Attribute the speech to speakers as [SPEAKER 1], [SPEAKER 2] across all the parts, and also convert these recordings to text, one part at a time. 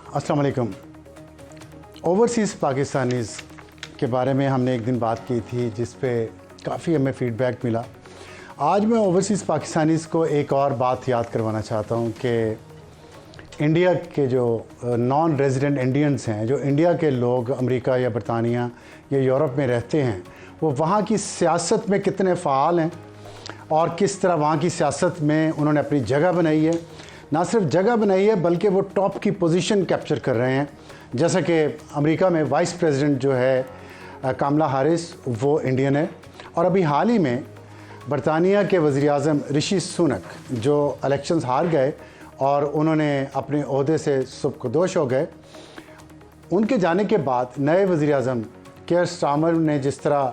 [SPEAKER 1] अस्सलाम वालेकुम। Overseas Pakistanis के बारे में हमने एक दिन बात की थी जिस पे काफ़ी हमें फ़ीडबैक मिला। आज मैं ओवरसीज़ पाकिस्तानीज़ को एक और बात याद करवाना चाहता हूँ कि इंडिया के जो नॉन रेजिडेंट इंडियंस हैं, जो इंडिया के लोग अमेरिका या बरतानिया या यूरोप में रहते हैं, वो वहाँ की सियासत में कितने फ़ाल हैं और किस तरह वहाँ की सियासत में उन्होंने अपनी जगह बनाई है। ना सिर्फ जगह बनाई है बल्कि वो टॉप की पोजीशन कैप्चर कर रहे हैं। जैसा कि अमेरिका में वाइस प्रेसिडेंट जो है कमला हैरिस, वो इंडियन है। और अभी हाल ही में बरतानिया के वज़ीर आज़म ऋषि सुनक जो इलेक्शंस हार गए और उन्होंने अपने ओहदे से सुबकदोश हो गए, उनके जाने के बाद नए वज़ीर आज़म केयर स्टारमर ने जिस तरह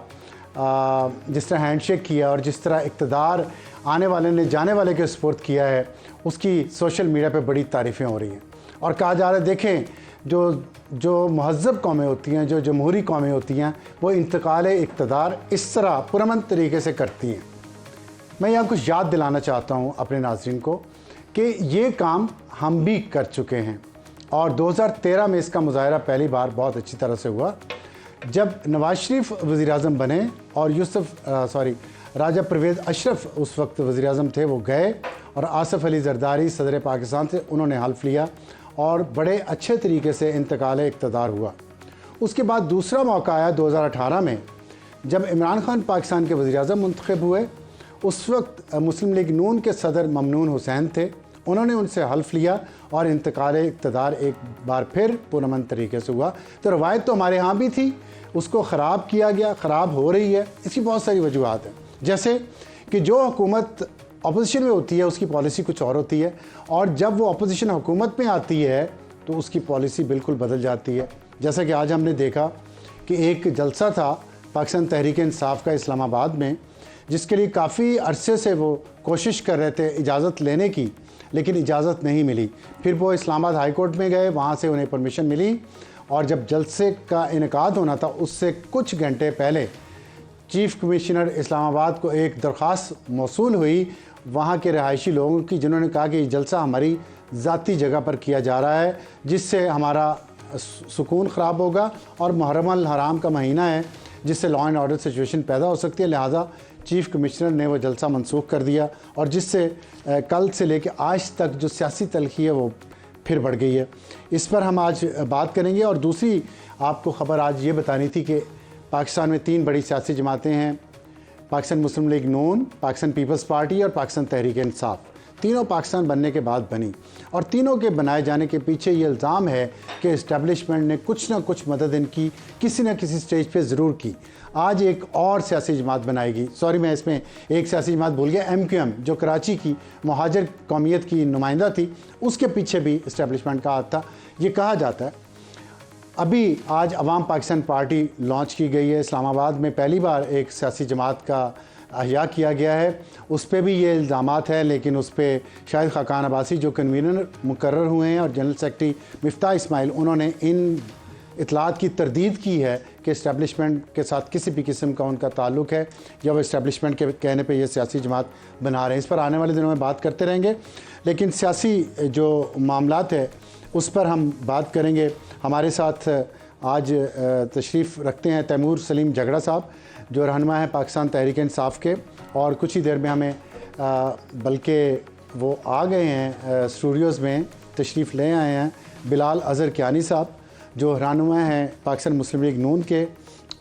[SPEAKER 1] हैंडशेक किया और जिस तरह इक़्तिदार आने वाले ने जाने वाले के सपोर्ट किया है, उसकी सोशल मीडिया पे बड़ी तारीफ़ें हो रही हैं। और कहा जा रहा है, देखें जो महज़्ज़ब कौमें होती हैं, जो जमहूरी कौमें होती हैं, वो इंतकाल इक़्तिदार इस तरह पुरअमन तरीके से करती हैं। मैं यहाँ कुछ याद दिलाना चाहता हूँ अपने नाज़रीन को कि ये काम हम भी कर चुके हैं और 2013 में इसका मुज़ाहरा पहली बार बहुत अच्छी तरह से हुआ जब नवाज शरीफ वज़ीर आज़म बने और राजा परवेज़ अशरफ उस वक्त वज़ीर आज़म थे, वो गए और आसिफ अली ज़रदारी सदर पाकिस्तान थे, उन्होंने हल्फ लिया और बड़े अच्छे तरीके से इंतकाल इक़्तिदार हुआ। उसके बाद दूसरा मौका आया 2018 में जब इमरान खान पाकिस्तान के वज़ीर आज़म मुंतखब हुए। उस वक्त मुस्लिम लीग नून के सदर ममनून हुसैन थे, उन्होंने उनसे हल्फ लिया और इंतकाल इक़्तिदार एक बार फिर पुरअमन तरीके से हुआ। तो रवायत तो हमारे यहाँ भी थी, उसको ख़राब किया गया, ख़राब हो रही है। इसकी बहुत सारी वजूहत हैं, जैसे कि जो हुकूमत अपोजिशन में होती है उसकी पॉलिसी कुछ और होती है और जब वो अपोजिशन हुकूमत में आती है तो उसकी पॉलिसी बिल्कुल बदल जाती है। जैसा कि आज हमने देखा कि एक जलसा था पाकिस्तान तहरीक इंसाफ का इस्लामाबाद में, जिसके लिए काफ़ी अरसे से वो कोशिश कर रहे थे इजाज़त लेने की, लेकिन इजाज़त नहीं मिली। फिर वो इस्लामाबाद हाई कोर्ट में गए, वहाँ से उन्हें परमिशन मिली और जब जलसे का इनेकाद होना था उससे कुछ घंटे पहले चीफ़ कमिश्नर इस्लामाबाद को एक दरख्वास्त मौसूल हुई वहाँ के रहायशी लोगों की, जिन्होंने कहा कि ये जलसा हमारी ज़ाती जगह पर किया जा रहा है जिससे हमारा सुकून ख़राब होगा और मुहर्रम अल हराम का महीना है जिससे लॉ एंड ऑर्डर सिचुएशन पैदा हो सकती है। लिहाजा चीफ़ कमिश्नर ने वो जलसा मनसूख कर दिया और जिससे कल से लेकर आज तक जो सियासी तलखी है वो फिर बढ़ गई है। इस पर हम आज बात करेंगे। और दूसरी आपको ख़बर आज ये बतानी थी कि पाकिस्तान में 3 बड़ी सियासी जमातें हैं, पाकिस्तान मुस्लिम लीग नून, पाकिस्तान पीपल्स पार्टी और पाकिस्तान तहरीक इंसाफ। तीनों पाकिस्तान बनने के बाद बनी और तीनों के बनाए जाने के पीछे ये इल्ज़ाम है कि इस्टेब्लिशमेंट ने कुछ ना कुछ मदद इनकी किसी न किसी स्टेज पे ज़रूर की। आज एक और सियासी जमात बनाएगी, मैं इसमें एक सियासी जमात भूल गया, MQM जो कराची की मुहाजिर कौमियत की नुमाइंदा थी, उसके पीछे भी इस्टेब्लिशमेंट का हाथ था। ये कहा जाता है अभी आज अवाम पाकिस्तान पार्टी लॉन्च की गई है, इस्लामाबाद में पहली बार एक सियासी जमात का अहया किया गया है। उस पर भी ये इल्ज़ामात है, लेकिन उस पर शाहिद खाकान अब्बासी जो कन्वीनर मुकर्रर हुए हैं और जनरल सेक्रेटरी मिफ्ताह इस्माइल, उन्होंने इन इतलात की तरदीद की है कि इस्टेब्लिशमेंट के साथ किसी भी किस्म का उनका ताल्लुक़ है या वो इस्टेब्लिशमेंट के कहने पे ये सियासी जमात बना रहे हैं। इस पर आने वाले दिनों में बात करते रहेंगे, लेकिन सियासी जो मामलात है उस पर हम बात करेंगे। हमारे साथ आज तशरीफ़ रखते हैं तैमूर सलीम झगड़ा साहब जो रहनुमा है पाकिस्तान तहरीक इंसाफ के, और कुछ ही देर में हमें बल्कि वो आ गए हैं स्टूडियोज़ में तशरीफ़ ले आए हैं बिलाल अज़हर कियानी साहब जो रहनुमा हैं पाकिस्तान मुस्लिम लीग नून के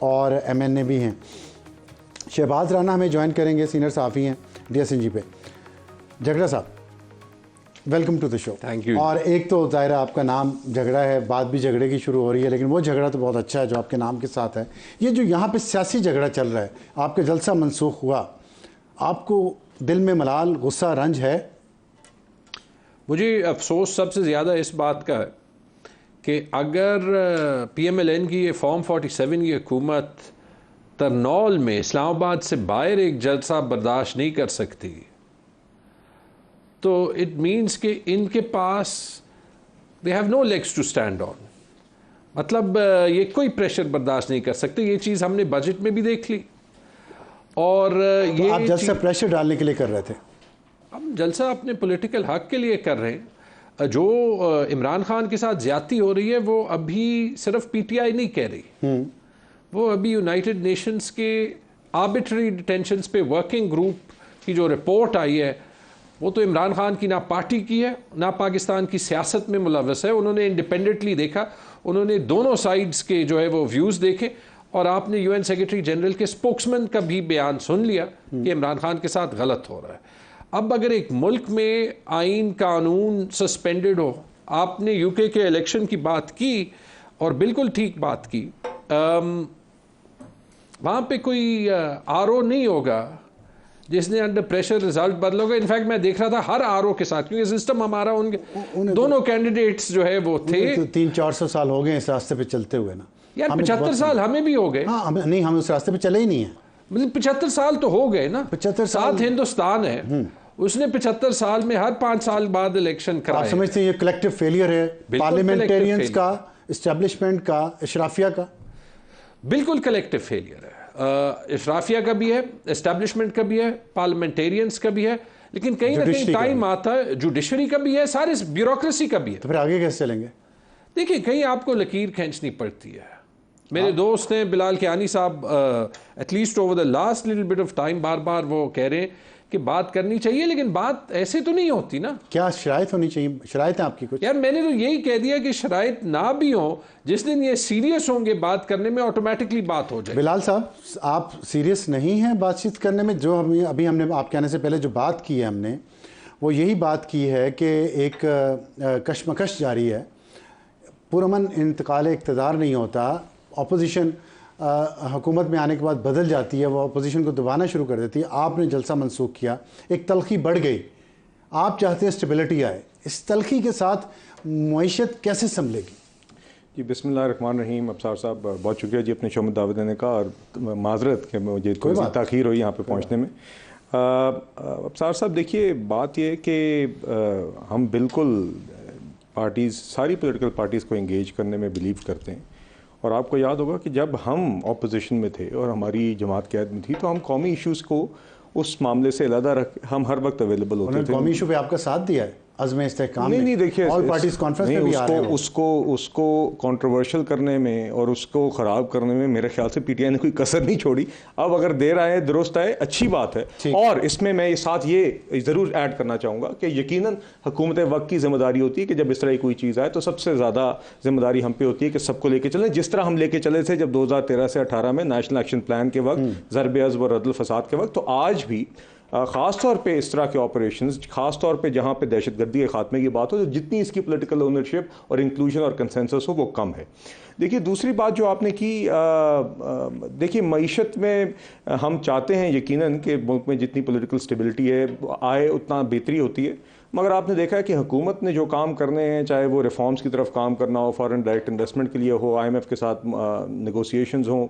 [SPEAKER 1] और MNA भी हैं। शहबाज राना हमें ज्वाइन करेंगे, सीनियर सहाफ़ी हैं DSNG पे। झगड़ा साहब, welcome to the show.
[SPEAKER 2] Thank you.
[SPEAKER 1] और एक तो ज़ाहिर आपका नाम झगड़ा है, बात भी झगड़े की शुरू हो रही है, लेकिन वो झगड़ा तो बहुत अच्छा है जो आपके नाम के साथ है। ये जो यहाँ पे सियासी झगड़ा चल रहा है, आपका जलसा मनसूख हुआ, आपको दिल में मलाल, गुस्सा, रंज है?
[SPEAKER 2] मुझे अफसोस सबसे ज़्यादा इस बात का है कि अगर PMLN की ये फॉर्म 47 की हुकूमत तरनौल में इस्लामाबाद से बाहर एक जलसा बर्दाश्त नहीं कर सकती तो इट मीन्स कि इनके पास they have no legs to stand on. मतलब ये कोई प्रेशर बर्दाश्त नहीं कर सकते। ये चीज़ हमने बजट में भी देख ली और
[SPEAKER 1] तो
[SPEAKER 2] ये
[SPEAKER 1] आप जलसा प्रेशर डालने के लिए कर रहे थे?
[SPEAKER 2] हम जलसा अपने पॉलिटिकल हक के लिए कर रहे हैं। जो इमरान खान के साथ ज्यादती हो रही है वो अभी सिर्फ पीटीआई नहीं कह रही, वो अभी यूनाइटेड नेशंस के आर्बिट्ररी डिटेंशंस पे वर्किंग ग्रुप की जो रिपोर्ट आई है वो तो इमरान खान की ना पार्टी की है ना पाकिस्तान की सियासत में मुलव्वस है। उन्होंने इंडिपेंडेंटली देखा, उन्होंने दोनों साइड्स के जो है वो व्यूज़ देखे और आपने यूएन सेक्रेटरी जनरल के स्पोक्समैन का भी बयान सुन लिया कि इमरान खान के साथ गलत हो रहा है। अब अगर एक मुल्क में आइन कानून सस्पेंडेड हो, आपने यूके के इलेक्शन की बात की और बिल्कुल ठीक बात की, वहाँ पे कोई आरओ नहीं होगा जिसने अंडर प्रेशर रिजल्ट बदलोगे। इनफैक्ट मैं देख रहा था हर आरओ के साथ, क्योंकि सिस्टम हमारा उनके दोनों कैंडिडेट्स जो है वो थे।
[SPEAKER 1] तो 300-400 साल हो गए इस रास्ते पे चलते हुए ना
[SPEAKER 2] यार 75 साल हमें भी हो गए।
[SPEAKER 1] हाँ नहीं, हम उस रास्ते पे चले ही नहीं है।
[SPEAKER 2] मतलब 75 साल तो हो गए ना।
[SPEAKER 1] 75 साल
[SPEAKER 2] साथ हिंदुस्तान है, उसने 75 साल में हर 5 साल बाद इलेक्शन कराए।
[SPEAKER 1] आप समझते हैं ये कलेक्टिव फेलियर है पार्लियामेंटेरियंस का, इस्टेब्लिशमेंट का, इशराफिया का?
[SPEAKER 2] बिल्कुल कलेक्टिव फेलियर है। इशराफिया का भी है, इस्टेब्लिशमेंट का भी है, पार्लियामेंटेरियंस का भी है, लेकिन कहीं ना कहीं टाइम आता है जुडिशरी का भी है, सारे ब्यूरोक्रेसी का भी है।
[SPEAKER 1] तो फिर आगे कैसे चलेंगे?
[SPEAKER 2] देखिए कहीं आपको लकीर खींचनी पड़ती है। मेरे दोस्त हैं बिलाल कियानी साहब, at least over the last little bit of time बार बार वो कह रहे हैं कि बात करनी चाहिए, लेकिन बात ऐसे तो नहीं होती ना।
[SPEAKER 1] क्या शराइत होनी चाहिए? शराइत है आपकी कुछ?
[SPEAKER 2] यार मैंने तो यही कह दिया कि शराइत ना भी हो, जिस दिन ये सीरियस होंगे बात करने में ऑटोमेटिकली बात हो जाए।
[SPEAKER 1] बिलाल साहब, आप सीरियस नहीं हैं बातचीत करने में? जो हम अभी हमने आप कहने से पहले जो बात की है हमने, वो यही बात की है कि एक कशमकश जारी है, पुरअमन इंतकाल इक़्तिदार नहीं होता, अपोजिशन हुकूमत में आने के बाद बदल जाती है, वो अपोजिशन को दबाना शुरू कर देती है। आपने जलसा मनसूख किया, एक तलखी बढ़ गई, आप चाहते हैं स्टेबिलिटी आए, इस तलखी के साथ मईशत कैसे संभलेगी?
[SPEAKER 3] जी बिस्मिल्लाहिर्रहमानिर्रहीम। अब्सार साहब बहुत शुक्रिया जी अपने शो में दावत देने का, और माजरत कि मुझे थोड़ी सी ताख़ीर हुई यहाँ पे पहुँचने में। अब्सार साहब देखिए, बात ये है कि हम बिल्कुल पार्टीज़, सारी पॉलिटिकल पार्टीज़ को इंगेज करने में बिलीव करते हैं। और आपको याद होगा कि जब हम ऑपोजिशन में थे और हमारी जमात क़यादत में थी, तो हम कौमी इश्यूज़ को उस मामले से अलग रख हम हर वक्त अवेलेबल होते थे।
[SPEAKER 1] कौमी इशू पे आपका साथ दिया है अज़्म इस्तेहकाम में?
[SPEAKER 3] नहीं देखिए,
[SPEAKER 1] ऑल पार्टीज कॉन्फ्रेंस में भी आ रहे हैं।
[SPEAKER 3] उसको कंट्रोवर्शियल करने में और उसको ख़राब करने में मेरे ख्याल से पीटीआई ने कोई कसर नहीं छोड़ी। अब अगर देर आए दुरुस्त आए, अच्छी बात है। और इसमें मैं साथ ये ज़रूर ऐड करना चाहूँगा कि यकीनन हुकूमत वक्त की जिम्मेदारी होती है कि जब इस तरह की कोई चीज़ आए तो सबसे ज़्यादा जिम्मेदारी हम पे होती है कि सबको लेके चलें, जिस तरह हम लेके चले थे जब 2013 से 18 में नेशनल एक्शन प्लान के वक्त, ज़रब-ए-अज़्ब और रद्दुल फसाद के वक्त। तो आज भी ख़ास तौर पे इस तरह के ऑपरेशंस, ख़ास तौर पे जहाँ पे दहशतगर्दी के खात्मे की बात हो, तो जितनी इसकी पॉलिटिकल ओनरशिप और इंक्लूजन और कंसेंसस हो वो कम है। देखिए दूसरी बात जो आपने की, देखिए मईशत में हम चाहते हैं यकीनन कि मुल्क में जितनी पॉलिटिकल स्टेबिलिटी है आए उतना बेहतरी होती है, मगर आपने देखा है कि हुकूमत ने जो काम करने हैं, चाहे वो रिफॉर्म्स की तरफ काम करना हो, फॉरेन डायरेक्ट इन्वेस्टमेंट के लिए हो, IMF के साथ नेगोशिएशंस हों,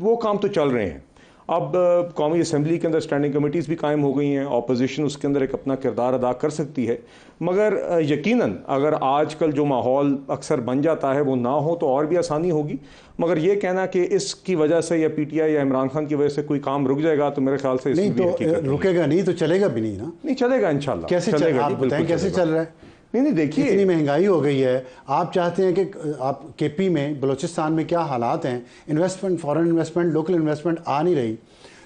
[SPEAKER 3] वो काम तो चल रहे हैं। अब कौमी असम्बली के अंदर स्टैंडिंग कमेटीज़ भी कायम हो गई हैं, ऑपोजिशन उसके अंदर एक अपना किरदार अदा कर सकती है, मगर यकीनन अगर आजकल जो माहौल अक्सर बन जाता है वो ना हो तो और भी आसानी होगी। मगर ये कहना कि इसकी वजह से या पीटीआई या इमरान खान की वजह से कोई काम रुक जाएगा, तो मेरे ख्याल से
[SPEAKER 1] नहीं, तो रुकेगा नहीं तो चलेगा भी नहीं ना।
[SPEAKER 3] नहीं चलेगा इंशाल्लाह।
[SPEAKER 1] कैसे चलेगा? आप बताएं कैसे चल रहा है?
[SPEAKER 3] नहीं देखिए,
[SPEAKER 1] इतनी महंगाई हो गई है, आप चाहते हैं कि आप केपी में, बलूचिस्तान में क्या हालात हैं, investment, foreign investment, local investment आ नहीं रही,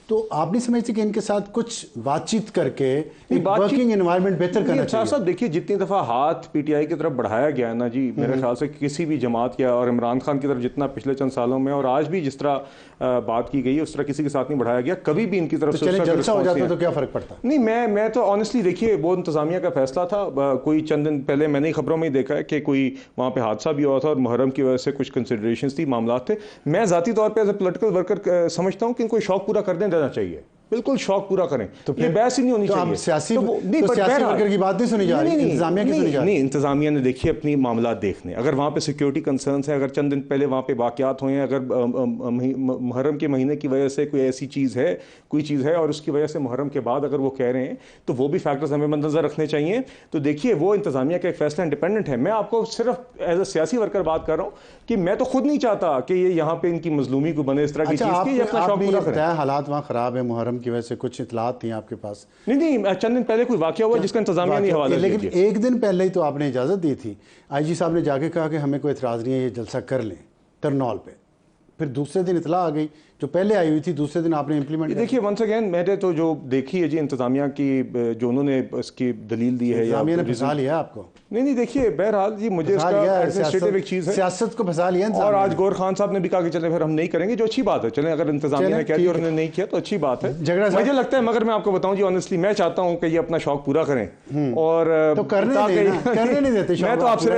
[SPEAKER 1] तो आप नहीं समझते कि इनके साथ कुछ बातचीत करके वर्किंग एनवायरनमेंट बेहतर करना चाहिए?
[SPEAKER 3] साहब देखिए, जितनी दफ़ा हाथ पीटीआई की तरफ बढ़ाया गया है ना जी, मेरे ख्याल से किसी भी जमात या और इमरान खान की तरफ जितना पिछले चंद सालों में और आज भी जिस तरह बात की गई है उस तरह किसी के साथ नहीं बढ़ाया गया कभी भी इनकी तरफ से।
[SPEAKER 1] जलसा हो जाता तो क्या फ़र्क पड़ता?
[SPEAKER 3] नहीं, मैं तो ऑनेस्टली देखिए वो इंतज़ामिया का फैसला था। कोई चंद दिन पहले मैंने खबरों में ही देखा है कि कोई वहाँ पे हादसा भी हुआ था और मुहर्रम की वजह से कुछ कंसिडरेशंस थी, मामला थे। मैं ज़ाती तौर पर एज ए पोलिटिकल वर्कर समझता हूँ कि इनको शौक पूरा कर देना चाहिए, बिल्कुल शौक पूरा करें, तो ये बहस ही नहीं होनी चाहिए।
[SPEAKER 1] सियासी वर्कर की बात नहीं सुनी जा रही, इंतजामिया की सुनी जा रही।
[SPEAKER 3] नहीं, इंतजामिया ने देखिए अपनी मामला देखने, अगर वहाँ पे सिक्योरिटी कंसर्न्स है, अगर चंद दिन पहले वहाँ पे वाक़यात हुए हैं, अगर मुहर्रम के महीने की वजह से कोई ऐसी चीज़ है, कोई चीज़ है और उसकी वजह से मुहर्रम के बाद अगर वो कह रहे हैं तो वो भी फैक्टर्स हमें मद्देनज़र रखने चाहिए। तो देखिए वो इंतजामिया का एक फैसला इंडिपेंडेंट है। मैं आपको सिर्फ एज ए सियासी वर्कर बात कर रहा हूँ कि मैं तो खुद नहीं चाहता कि ये यहाँ पे इनकी मजलूमी को बने इस तरह की चीज़ की, अपना शौक पूरा करें।
[SPEAKER 1] हालात वहाँ ख़राब है, मुहर्रम हंगाम की वजह से कुछ इतलात थी आपके पास?
[SPEAKER 3] नहीं, चंद दिन पहले कोई वाकया हुआ जिसका इंतजामिया ने हवाला दिया।
[SPEAKER 1] लेकिन एक दिन पहले ही तो आपने इजाज़त दी थी, आईजी साहब ने जाके कहा कि हमें कोई एतराज़ नहीं है, ये जलसा कर लें तरनौल पे। फिर दूसरे दिन इतला आ गई जो पहले आई हुई थी, दूसरे दिन आपने इंप्लीमेंट।
[SPEAKER 3] देखिए वंस अगेन मैंने तो जो देखी है जी इंतजामिया की, जो उन्होंने इसकी दलील दी है,
[SPEAKER 1] इंतजामिया ने फंसा लिया आपको?
[SPEAKER 3] नहीं, देखिए बहरहाल जी मुझे इसका एडमिनिस्ट्रेटिव एक चीज़ है,
[SPEAKER 1] सियासत को फंसा लिया।
[SPEAKER 3] और आज गौर खान साहब ने भी कहा कि चले फिर हम नहीं करेंगे, जो अच्छी बात है। चलें, अगर इंतजामिया ने कह दिया और उन्होंने नहीं किया तो अच्छी बात है। मुझे लगता है, मगर मैं आपको बताऊं जी ऑनेस्टली, मैं चाहता हूं कि ये अपना शौक पूरा करें और
[SPEAKER 1] तो करने नहीं देते।
[SPEAKER 3] मैं तो आपसे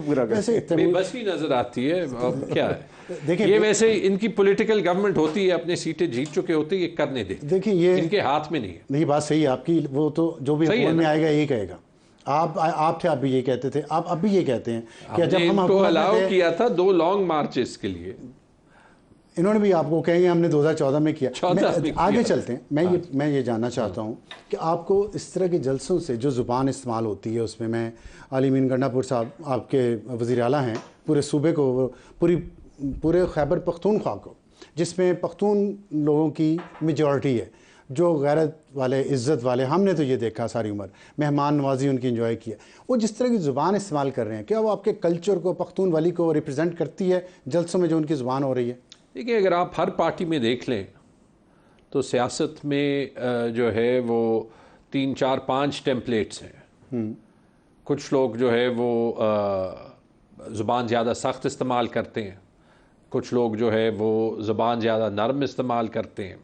[SPEAKER 3] पूरा करें,
[SPEAKER 2] बस ही नजर आती है। क्या है देखिए, ये वैसे इनकी पॉलिटिकल गवर्नमेंट होती है, अपने सीटें जीत चुके होते हैं, ये करने देते।
[SPEAKER 1] देखिए ये
[SPEAKER 2] इनके हाथ में नहीं है।
[SPEAKER 1] नहीं, बात सही है आपकी, वो तो जो भी हुकूमत में आएगा यही कहेगा। आप थे, आप भी ये कहते थे, आप अब भी ये कहते हैं कि जब हम
[SPEAKER 2] इनको अलाउ किया था 2 लॉन्ग मार्चेस के लिए,
[SPEAKER 1] इन्होंने भी आपको कहेंगे हमने 2014 में किया। आगे चलते हैं। मैं ये जानना चाहता हूँ कि आपको इस तरह के जलसों से जो ज़ुबान इस्तेमाल होती है, उसमें मैं अली अमीन गंडापुर साहब आपके वज़ीर आला हैं, पूरे सूबे को, पूरे खैबर पख्तूनख्वा को, जिसमें पख्तून लोगों की मेजॉरिटी है, जो गैरत वाले, इज़्ज़त वाले, हमने तो ये देखा सारी उम्र, मेहमान नवाजी उनकी इंजॉय किया। वो जिस तरह की ज़ुबान इस्तेमाल कर रहे हैं, क्या वो आपके कल्चर को, पख्तून वाली को रिप्रेजेंट करती है जलसों में जो उनकी ज़ुबान हो रही है?
[SPEAKER 2] देखिए, अगर आप हर पार्टी में देख लें तो सियासत में जो है वो 3, 4, 5 टेम्पलेट्स हैं। कुछ लोग जो है वो ज़ुबान ज़्यादा सख्त इस्तेमाल करते हैं, कुछ लोग जो है वो ज़ुबान ज़्यादा नरम इस्तेमाल करते हैं।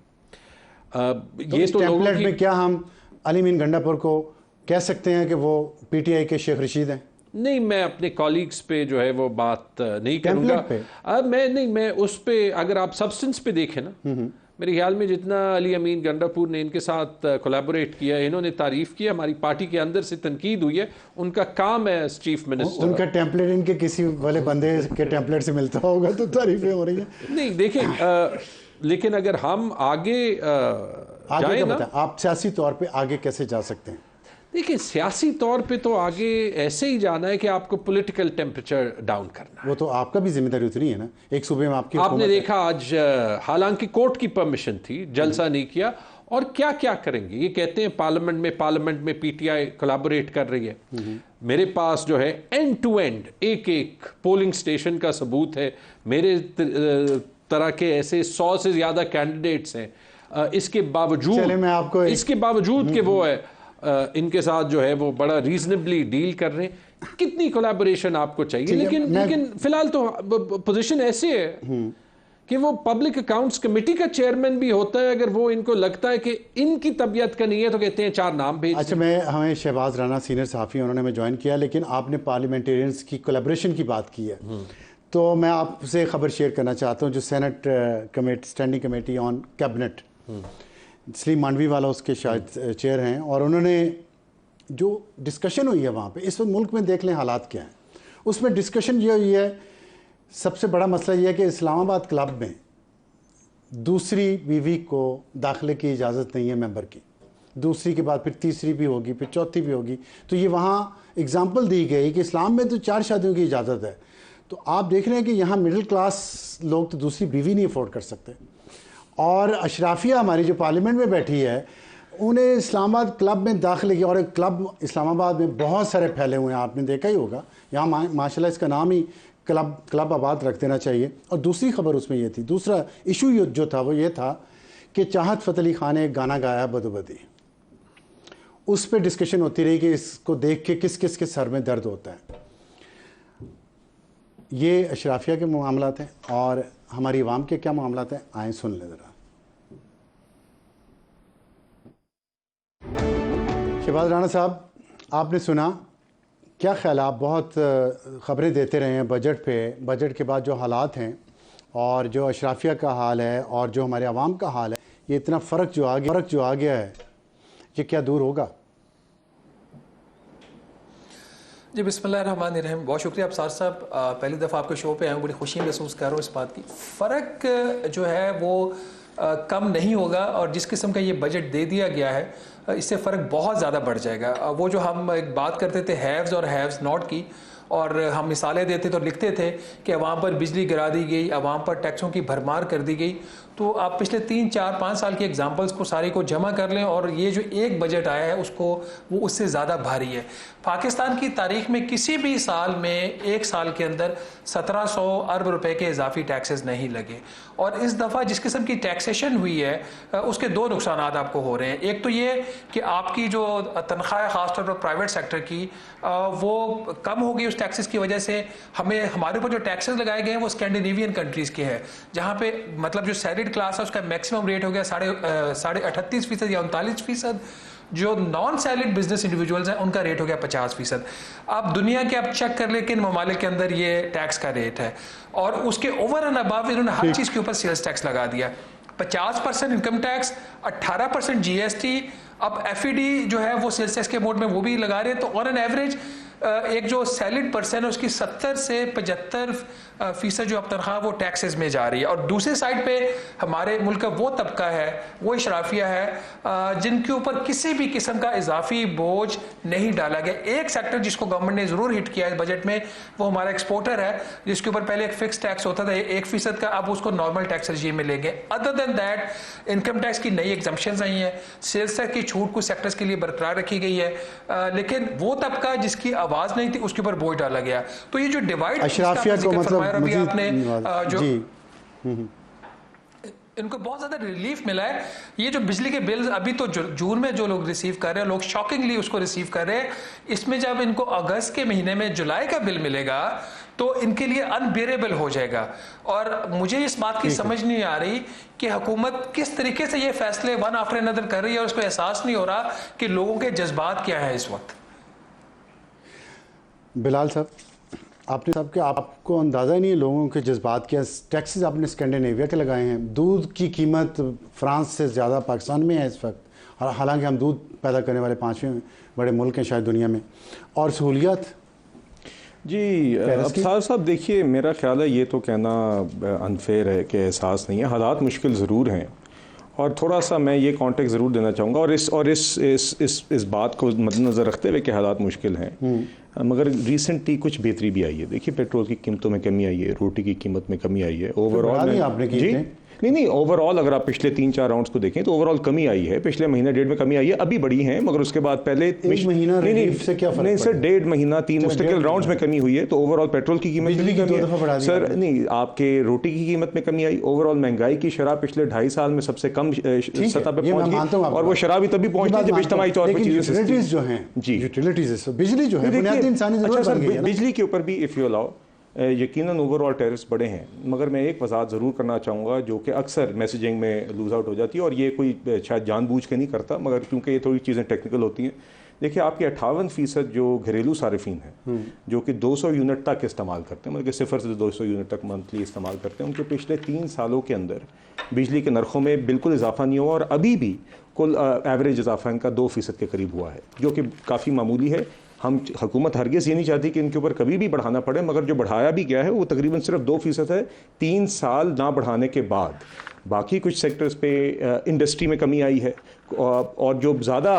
[SPEAKER 1] ये तो टेम्पलेट में क्या हम अली अमीन गंडापुर को कह सकते हैं कि वो पीटीआई के शेख रशीद हैं?
[SPEAKER 2] नहीं, मैं अपने कॉलीग्स पे जो है वो बात नहीं करूँगा। मैं उस पे, अगर आप सब्सटेंस पे देखें ना, मेरे ख्याल में जितना अली अमीन गंडापुर ने इनके साथ कोलैबोरेट किया, इन्होंने तारीफ़ किया, हमारी पार्टी के अंदर से तनकीद हुई है, उनका काम है एज चीफ मिनिस्टर।
[SPEAKER 1] उनका टेम्पलेट इनके किसी वाले बंदे के टेम्पलेट से मिलता होगा तो तारीफें हो रही हैं।
[SPEAKER 2] नहीं देखिए, लेकिन अगर हम आगे जाए ना,
[SPEAKER 1] आप सियासी तौर पे आगे कैसे जा सकते हैं?
[SPEAKER 2] देखिए, सियासी तौर पे तो आगे ऐसे ही जाना है कि आपको पॉलिटिकल टेम्परेचर डाउन करना है।
[SPEAKER 1] वो तो आपका भी जिम्मेदारी उतनी है ना, एक सूबे में
[SPEAKER 2] आपने देखा आज, हालांकि कोर्ट की परमिशन थी, जलसा नहीं किया, और क्या क्या करेंगे ये कहते हैं पार्लियामेंट में पीटीआई कोलैबोरेट कर रही है। मेरे पास जो है एंड टू एंड एक पोलिंग स्टेशन का सबूत है, मेरे तरह के ऐसे 100 से ज्यादा कैंडिडेट्स हैं। इसके बावजूद कि वो है इनके साथ जो है वो बड़ा रीजनेबली डील कर रहे हैं। कितनी कोलैबोरेशन आपको चाहिए? लेकिन फिलहाल तो पोजीशन ऐसे है कि वो पब्लिक अकाउंट्स कमेटी का चेयरमैन भी होता है। अगर वो इनको लगता है कि इनकी तबीयत का नहीं है तो कहते हैं 4 नाम भेज।
[SPEAKER 1] अच्छा, हमें शहबाज राना सीनियर सहाफ़ी, उन्होंने हमें ज्वाइन किया, लेकिन आपने पार्लियामेंटेरियंस की कोलैबोरेशन की बात की है, तो मैं आपसे खबर शेयर करना चाहता हूँ। जो senate standing committee on cabinet, Salim Mandviwala उसके शायद चेयर हैं, और उन्होंने जो डिस्कशन हुई है वहाँ पे, इस वक्त मुल्क में देख लें हालात क्या हैं, उसमें डिस्कशन ये हुई है, सबसे बड़ा मसला ये है कि इस्लामाबाद क्लब में दूसरी बीवी को दाखिले की इजाज़त नहीं है मेंबर की, दूसरी के बाद फिर तीसरी भी होगी, फिर चौथी भी होगी। तो ये वहाँ एग्जांपल दी गई कि इस्लाम में तो 4 शादियों की इजाज़त है। तो आप देख रहे हैं कि यहाँ मिडिल क्लास लोग तो दूसरी बीवी नहीं अफोर्ड कर सकते, और अशराफिया हमारी जो पार्लियामेंट में बैठी है, उन्हें इस्लामाबाद क्लब में दाखिले की, और क्लब इस्लामाबाद में बहुत सारे फैले हुए हैं, आपने देखा ही होगा। यहाँ माशाल्लाह इसका नाम ही क्लब आबाद रख देना चाहिए। और दूसरी खबर उसमें ये थी, दूसरा इशू जो था वो ये था कि चाहत फ़तेह अली खान ने एक गाना गाया बदोबदी, उस पर डिस्कशन होती रही कि इसको देख के किस किस के सर में दर्द होता है। ये अशराफिया के मामलात हैं और हमारी आवाम के क्या मामलात हैं, आए सुन लें ज़रा। शहबाज राना साहब, आपने सुना, क्या ख्याल? आप बहुत ख़बरें देते रहे हैं बजट पे, बजट के बाद जो हालात हैं और जो अशराफिया का हाल है और जो हमारे आवाम का हाल है, ये इतना फ़र्क जो आ गया है, ये क्या दूर होगा?
[SPEAKER 4] जी बिस्मिल्लाहिर्रहमानिर्रहीम, बहुत शुक्रिया अब्सार साहब, पहली दफ़ा आपके शो पे आया हूँ, बड़ी खुशी महसूस कर रहा हूँ इस बात की। फ़र्क जो है वो कम नहीं होगा, और जिस किस्म का ये बजट दे दिया गया है इससे फ़र्क बहुत ज़्यादा बढ़ जाएगा। वो जो हम एक बात करते थे हैव्स और हैव्स नॉट की, और हम मिसालें देते तो लिखते थे कि अवाम पर बिजली गिरा दी गई, अवाम पर टैक्सों की भरमार कर दी गई, तो आप पिछले 3, 4, 5 साल की एग्जांपल्स को सारी को जमा कर लें और ये जो एक बजट आया है उसको वो उससे ज़्यादा भारी है। पाकिस्तान की तारीख में किसी भी साल में एक साल के अंदर 1700 अरब रुपए के इजाफी टैक्सेस नहीं लगे, और इस दफ़ा जिस किस्म की टैक्सेशन हुई है उसके दो नुकसान आपको हो रहे हैं। एक तो ये कि आपकी जो तनख्वाह खासतौर पर प्राइवेट सेक्टर की वो कम हो गई उस टैक्सेस की वजह से। हमारे ऊपर जो टैक्सेस लगाए गए हैं वो स्कैंडिनेवियन कंट्रीज़ के हैं, जहाँ पे मतलब जो सैलरीड क्लास है उसका मैक्सिमम रेट हो गया 38% या 39%। जो नॉन सैलरीड बिजनेस इंडिविजुअल्स हैं उनका रेट हो गया 50%। अब दुनिया के आप चेक कर ले किन ममालिक के अंदर ये टैक्स का रेट है, और उसके ओवर एंड अबव इन्होंने हर चीज़ के ऊपर सेल्स टैक्स लगा दिया। 50% इनकम टैक्स, 18% जीएसटी, अब एफईडी जो है वो सेल्स टैक्स के मोड में वो भी लगा रहे हैं। तो ऑन एन एवरेज एक जो सैलरीड पर्सन है उसकी 70 से 75% जो अब तनख्वाह वो टैक्सेस में जा रही है। और दूसरी साइड पे हमारे मुल्क का वो तबका है, वो इशराफिया है जिनके ऊपर किसी भी किस्म का इजाफी बोझ नहीं डाला गया। एक सेक्टर जिसको गवर्नमेंट ने ज़रूर हिट किया है बजट में वो हमारा एक्सपोर्टर है, जिसके ऊपर पहले एक फिक्स टैक्स होता था 1% का, अब उसको नॉर्मल टैक्स रजीम में लेंगे। Other than that income tax की नई एग्जम्पशंस आई हैं, सेल्स टैक्स की छूट कुछ सेक्टर्स के लिए बरकरार रखी गई है, लेकिन वो तबका जिसकी आवाज़ नहीं थी उसके ऊपर बोझ डाला गया। तो ये जो डिवाइड
[SPEAKER 1] अशराफिया को मतलब
[SPEAKER 4] आपने जो
[SPEAKER 1] जी
[SPEAKER 4] इनको बहुत ज़्यादा रिलीफ मिला है। ये जो बिजली के बिल अभी तो जून में जो लोग रिसीव कर रहे हैं, लोग शॉकिंगली उसको रिसीव कर रहे हैं। इसमें जब इनको अगस्त के महीने में जुलाई का बिल मिलेगा तो इनके लिए अनबेरेबल हो जाएगा। और मुझे इस बात की समझ नहीं आ रही कि हुकूमत किस तरीके से ये फैसले वन आफ्टर अनदर कर रही है और उसको एहसास नहीं हो रहा कि लोगों के जज्बात क्या है इस वक्त।
[SPEAKER 1] बिलाल साहब, आपको अंदाज़ा नहीं है लोगों के जज्बात क्या। टैक्सेस आपने स्कैंडिनेविया के लगाए हैं, दूध की कीमत फ्रांस से ज़्यादा पाकिस्तान में है इस वक्त, और हालांकि हम दूध पैदा करने वाले 5वें बड़े मुल्क हैं शायद दुनिया में, और सहूलियत
[SPEAKER 3] जी। अफसार साहब देखिए, मेरा ख्याल है ये तो कहना अनफेयर है कि एहसास नहीं है। हालात मुश्किल ज़रूर हैं, और थोड़ा सा मैं ये कॉन्टेक्स्ट ज़रूर देना चाहूँगा, और इस बात को मद्देनज़र रखते हुए कि हालात मुश्किल हैं, मगर रिसेंटली कुछ बेहतरी भी आई है। देखिए, पेट्रोल की कीमतों में कमी आई है, रोटी की कीमत में कमी आई है, ओवरऑल
[SPEAKER 1] आपने की
[SPEAKER 3] जी नहीं, ओवरऑल अगर आप पिछले 3-4 राउंड्स को देखें तो ओवरऑल कमी आई है। पिछले महीने डेढ़ में कमी आई है, अभी बढ़ी है, मगर उसके बाद पहले
[SPEAKER 1] एक महीना से क्या फर्क
[SPEAKER 3] नहीं सर, डेढ़ महीना 3 मुस्तकिल राउंड्स में कमी हुई है। तो ओवरऑल पेट्रोल की कीमत
[SPEAKER 1] बिजली की 2 दफा बढ़ा दी
[SPEAKER 3] सर, नहीं, आपके रोटी की कीमत में कमी आई। ओवरऑल महंगाई की शरह पिछले 2.5 साल में सबसे कम सतह पे पहुंच गई, और वो शरह भी तभी पहुंची जब इज्तिमाई तौर पर
[SPEAKER 1] यूटिलिटीज जो हैं जी, यूटिलिटीज बिजली जो है बुनियादी इंसानी जरूरत बन गई है।
[SPEAKER 3] बिजली के ऊपर भी इफ़ यू अलाउ यकीनन ओवरऑल टैरिफ्स बड़े हैं, मगर मैं एक वजाहत ज़रूर करना चाहूँगा जो कि अक्सर मैसेजिंग में लूज आउट हो जाती है, और ये कोई शायद जानबूझ के नहीं करता, मगर क्योंकि ये थोड़ी चीज़ें टेक्निकल होती हैं। देखिए, आपके 58% जो घरेलू सारिफीन हैं जो कि 200 यूनिट तक इस्तेमाल करते हैं, मतलब कि 0 से 200 यूनिट तक मंथली इस्तेमाल करते हैं, उनके पिछले 3 सालों के अंदर बिजली के नरखों में बिल्कुल इजाफा नहीं हुआ, और अभी भी कुल एवरेज इजाफा इनका 2% के करीब हुआ है, जो कि काफ़ी मामूली है। हम हुकूमत हरगिज़ ये नहीं चाहती कि इनके ऊपर कभी भी बढ़ाना पड़े, मगर जो बढ़ाया भी गया है वो तकरीबन सिर्फ 2% है 3 साल ना बढ़ाने के बाद। बाकी कुछ सेक्टर्स पे इंडस्ट्री में कमी आई है, और जो ज़्यादा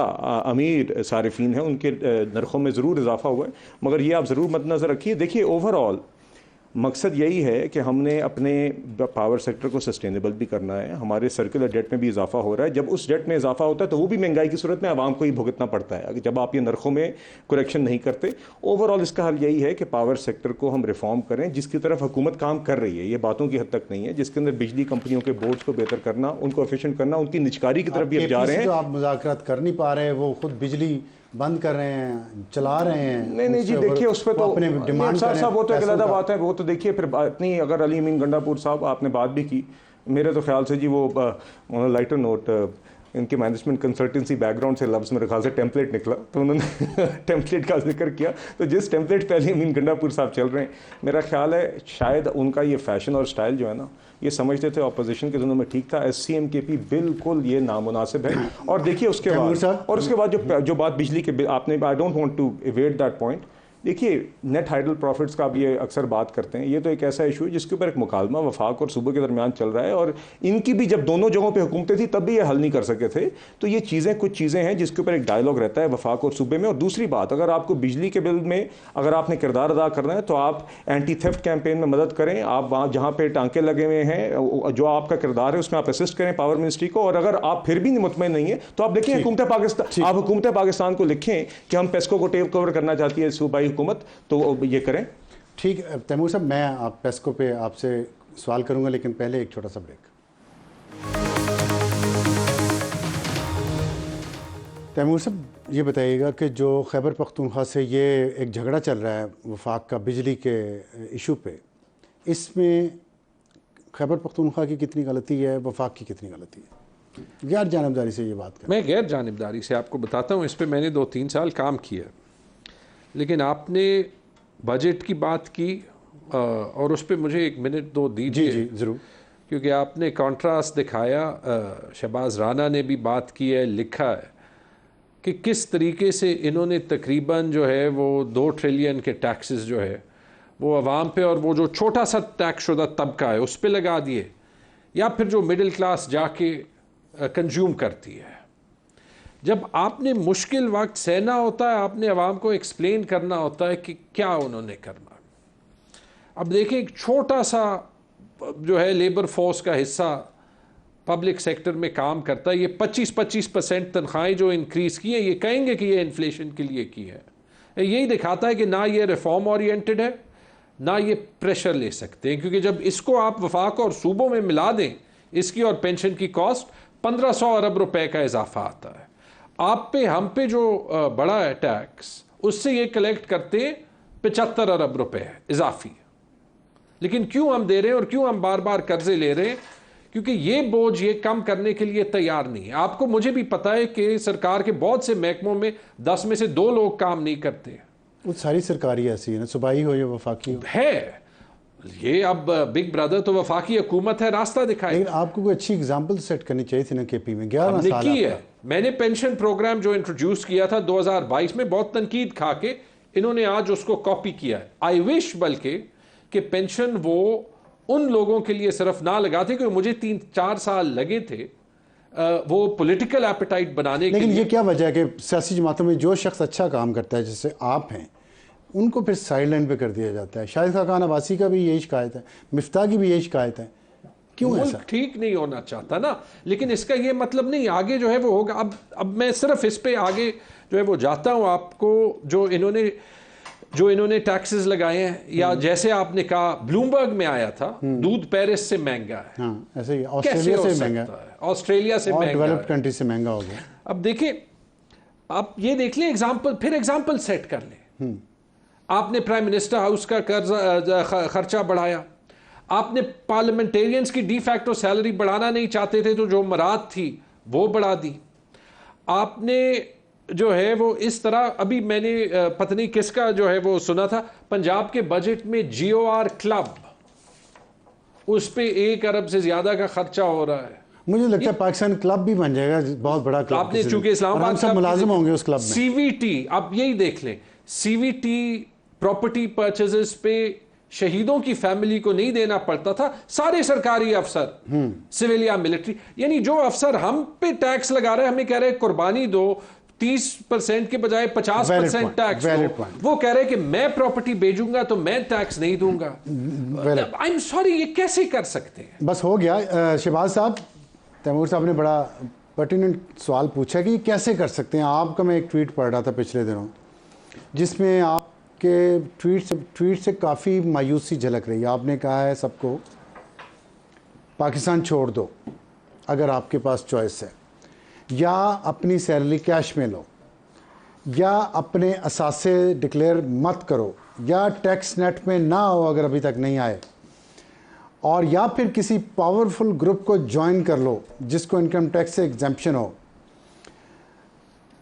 [SPEAKER 3] अमीर सारिफीन हैं उनके नरखों में ज़रूर इजाफा हुआ है, मगर ये आप ज़रूर मद्देनज़र रखिए। देखिए, ओवरऑल मकसद यही है कि हमने अपने पावर सेक्टर को सस्टेनेबल भी करना है। हमारे सर्कुलर डेट में भी इजाफा हो रहा है। जब उस डेट में इजाफा होता है तो वो भी महंगाई की सूरत में आवाम को ही भुगतना पड़ता है, जब आप ये नरखों में करेक्शन नहीं करते। ओवरऑल इसका हल यही है कि पावर सेक्टर को हम रिफॉर्म करें, जिसकी तरफ हुकूमत काम कर रही है, ये बातों की हद तक नहीं है, जिसके अंदर बिजली कंपनियों के बोर्ड्स को बेहतर करना, उनको एफिशिएंट करना, उनकी निजकारी की तरफ भी अब जा रहे हैं।
[SPEAKER 1] आप मुज़ाकरात कर नहीं पा रहे, वो खुद बिजली बंद कर रहे हैं, चला रहे हैं।
[SPEAKER 3] नहीं जी, देखिए उस पर तो
[SPEAKER 1] अपने डिमांड
[SPEAKER 3] साहब वो तो एक अलग बात है। वो तो देखिए फिर इतनी, अगर अली अमीन गंडापुर साहब आपने बात भी की, मेरे तो ख्याल से जी वो लाइटर नोट इनके मैनेजमेंट कंसल्टेंसी बैकग्राउंड से लफ्ज़ मेरे ख्याल से टेम्पलेट निकला, तो उन्होंने टेम्पलेट का जिक्र किया। तो जिस टेम्पलेट पे अली अमीन गंडापुर साहब चल रहे हैं, मेरा ख्याल है शायद उनका ये फैशन और स्टाइल जो है ना, ये समझते थे अपोजिशन के दिनों में ठीक था। SCMKP बिल्कुल ये नामुनासिब है। और देखिए उसके बाद जो बात बिजली के, आपने, I don't want to evade that point, देखिए, नेट हाइडल प्रॉफिट्स का आप ये अक्सर बात करते हैं, ये तो एक ऐसा इशू है जिसके ऊपर एक मुकालमा वफाक और सूबे के दरमियान चल रहा है, और इनकी भी जब दोनों जगहों पे हुकूमतें थी तब भी ये हल नहीं कर सके थे। तो ये चीज़ें कुछ चीज़ें हैं जिसके ऊपर एक डायलॉग रहता है वफाक और सूबे में। और दूसरी बात, अगर आपको बिजली के बिल में अगर आपने किरदार अदा करना है तो आप एंटी थेफ्ट कैंपेन में मदद करें, आप वहाँ जहाँ पर टांके लगे हुए हैं जो आपका किरदार है उसमें आप असिस्ट करें पावर मिनिस्ट्री को। और अगर आप फिर भी मुतमईन नहीं है तो आप देखिए हुकूमत पाकिस्तान, आप हुकूमत पाकिस्तान को लिखें कि हम पेस्को को टेक ओवर करना चाहती है सूबाई हुकूमत, तो ये करें।
[SPEAKER 1] ठीक, तैमूर साहब मैं आप पेस्को पे आपसे सवाल करूंगा, लेकिन पहले एक छोटा सा ब्रेक। तैमूर साहब ये बताइएगा कि जो खैबर पख्तूनख्वा से ये एक झगड़ा चल रहा है वफाक का बिजली के इशू पे, इसमें खैबर पख्तूनख्वा की कितनी गलती है, वफाक की कितनी गलती है? गैर जानबदारी से ये बात कर,
[SPEAKER 2] मैं गैर जानबदारी से आपको बताता हूँ, इस पर मैंने 2-3 साल काम किया, लेकिन आपने बजट की बात की और उस पर मुझे 1 मिनट 2 दीजिए।
[SPEAKER 1] जी ज़रूर,
[SPEAKER 2] क्योंकि आपने कंट्रास्ट दिखाया, शहबाज राना ने भी बात की है, लिखा है कि किस तरीके से इन्होंने तकरीबन जो है वो 2 ट्रिलियन के टैक्सेस जो है वो आवाम पे और वो जो छोटा सा टैक्स शुदा तबका है उस पे लगा दिए, या फिर जो मिडिल क्लास जाके कंज्यूम करती है। जब आपने मुश्किल वक्त सहना होता है, आपने आवाम को एक्सप्लेन करना होता है कि क्या उन्होंने करना। अब देखिए, एक छोटा सा जो है लेबर फोर्स का हिस्सा पब्लिक सेक्टर में काम करता है, ये 25% तनख्वाहें जो इंक्रीज़ की है, ये कहेंगे कि ये इन्फ्लेशन के लिए की है। यही दिखाता है कि ना ये रिफॉर्म ओरिएंटेड है, ना ये प्रेशर ले सकते हैं। क्योंकि जब इसको आप वफाक और सूबों में मिला दें, इसकी और पेंशन की कॉस्ट 1500 अरब रुपए का इजाफा आता है। आप पे हम पे जो बड़ा है टैक्स, उससे ये कलेक्ट करते 75 अरब रुपए इजाफी। लेकिन क्यों हम दे रहे हैं और क्यों हम बार बार कर्जे ले रहे हैं? क्योंकि ये बोझ ये कम करने के लिए तैयार नहीं है। आपको मुझे भी पता है कि सरकार के बहुत से महकमों में 10 में से 2 लोग काम नहीं करते।
[SPEAKER 1] वो सारी सरकारी ऐसी है ना, सूबाई हो या वफाकी हो
[SPEAKER 2] है। ये अब बिग ब्रदर तो वफाकी हुकूमत है, रास्ता दिखाए।
[SPEAKER 1] लेकिन आपको कोई अच्छी एग्जांपल सेट करनी चाहिए थी ना। केपी में 11
[SPEAKER 2] हमने
[SPEAKER 1] साल
[SPEAKER 2] की है। मैंने पेंशन प्रोग्राम जो इंट्रोड्यूस किया था 2022 में, बहुत तनकीद खा के इन्होंने आज उसको कॉपी किया है। आई विश बल्कि कि पेंशन वो उन लोगों के लिए सिर्फ ना लगाते, क्योंकि मुझे 3-4 साल लगे थे वो पॉलिटिकल एपेटाइट बनाने के लिए।
[SPEAKER 1] लेकिन ये क्या वजह है कि सियासी जमातों में जो शख्स अच्छा काम करता है, जैसे आप हैं, उनको फिर साइड लाइन पर कर दिया जाता है? शाहिद खान अब्बासी का भी यही शिकायत है, मिफ्ता की भी यही शिकायत है। क्यों ऐसा?
[SPEAKER 2] ठीक नहीं होना चाहता ना, लेकिन इसका ये मतलब नहीं आगे जो है वो होगा। अब मैं सिर्फ इस पे आगे जो है वो जाता हूँ। आपको जो इन्होंने टैक्सेस लगाए हैं, या जैसे आपने कहा ब्लूमबर्ग में आया था दूध पेरिस से महंगा है।
[SPEAKER 1] हाँ, ऐसे ही ऑस्ट्रेलिया से महंगा है,
[SPEAKER 2] ऑस्ट्रेलिया से महंगा,
[SPEAKER 1] डेवलप्ड कंट्री से महंगा हो गया।
[SPEAKER 2] अब देखिए, आप ये देख लें एग्जाम्पल, फिर एग्जाम्पल सेट कर लें। आपने प्राइम मिनिस्टर हाउस का खर्चा बढ़ाया, आपने पार्लियामेंटेरियंस की डी फैक्टो सैलरी बढ़ाना नहीं चाहते थे तो जो मराद थी वो बढ़ा दी। आपने जो है वो इस तरह, अभी मैंने पता नहीं किसका जो है वो सुना था, पंजाब के बजट में GOR क्लब, उस पे 1 अरब से ज्यादा का खर्चा हो रहा है।
[SPEAKER 1] मुझे लगता है पाकिस्तान क्लब भी बन जाएगा, बहुत बड़ा क्लब।
[SPEAKER 2] आपने चूंकि इस्लामाबाद
[SPEAKER 1] सब मुलाजिम होंगे उस क्लब में।
[SPEAKER 2] CVT, आप यही देख लें, CVT प्रॉपर्टी परचेजेस पे शहीदों की फैमिली को नहीं देना पड़ता था। सारे सरकारी अफसर, सिविल या मिलिट्री, यानी जो अफसर हम पे टैक्स लगा रहे हैं, हमें कह रहे हैं कुर्बानी दो, 30% के बजाय 50% टैक्स दो। वो कह रहे हैं कि मैं प्रॉपर्टी बेचूंगा तो मैं टैक्स नहीं दूंगा। आई एम सॉरी, ये कैसे कर सकते हैं?
[SPEAKER 1] बस हो गया। शहबाज साहब, तैमूर साहब ने बड़ा पर्टिनेंट सवाल पूछा कि कैसे कर सकते हैं। आपका मैं एक ट्वीट पढ़ रहा था पिछले दिनों, जिसमें आपके ट्वीट से काफ़ी मायूसी झलक रही है। आपने कहा है सबको पाकिस्तान छोड़ दो अगर आपके पास चॉइस है, या अपनी सैलरी कैश में लो, या अपने असासे डिक्लेयर मत करो, या टैक्स नेट में ना हो अगर अभी तक नहीं आए, और या फिर किसी पावरफुल ग्रुप को ज्वाइन कर लो जिसको इनकम टैक्स से एग्जेम्पशन हो।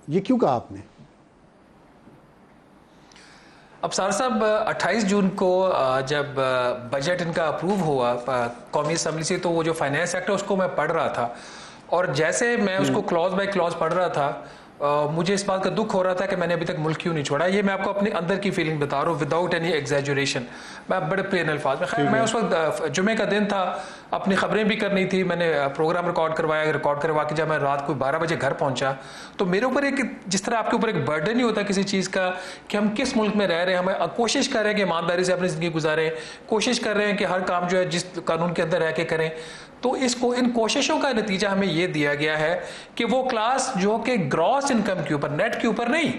[SPEAKER 1] ये क्यों कहा आपने?
[SPEAKER 4] अब सार साहब 28 जून को जब बजट इनका अप्रूव हुआ कौमी असम्बली से, तो वो जो फाइनेंस एक्ट है उसको मैं पढ़ रहा था, और जैसे मैं उसको क्लॉज बाय क्लॉज पढ़ रहा था, मुझे इस बात का दुख हो रहा था कि मैंने अभी तक मुल्क क्यों नहीं छोड़ा। ये मैं आपको अपने अंदर की फीलिंग बता रहा हूँ विदाउट एनी एग्जैजुरेशन। मैं बड़े प्लेन अल्फाज में, खैर मैं उस वक्त जुमे का दिन था, अपनी खबरें भी करनी थी, मैंने प्रोग्राम रिकॉर्ड करवा के जब मैं रात को 12 बजे घर पहुंचा तो मेरे ऊपर एक, जिस तरह आपके ऊपर एक बर्डन ही होता किसी चीज़ का कि हम किस मुल्क में रह रहे हैं, हम कोशिश कर रहे हैं कि ईमानदारी से अपनी ज़िंदगी गुजारें, कोशिश कर रहे हैं कि हर काम जो है जिस कानून के अंदर रह के करें। तो इन कोशिशों का नतीजा हमें यह दिया गया है कि वो क्लास जो कि ग्रॉस इनकम के ऊपर, नेट के ऊपर नहीं,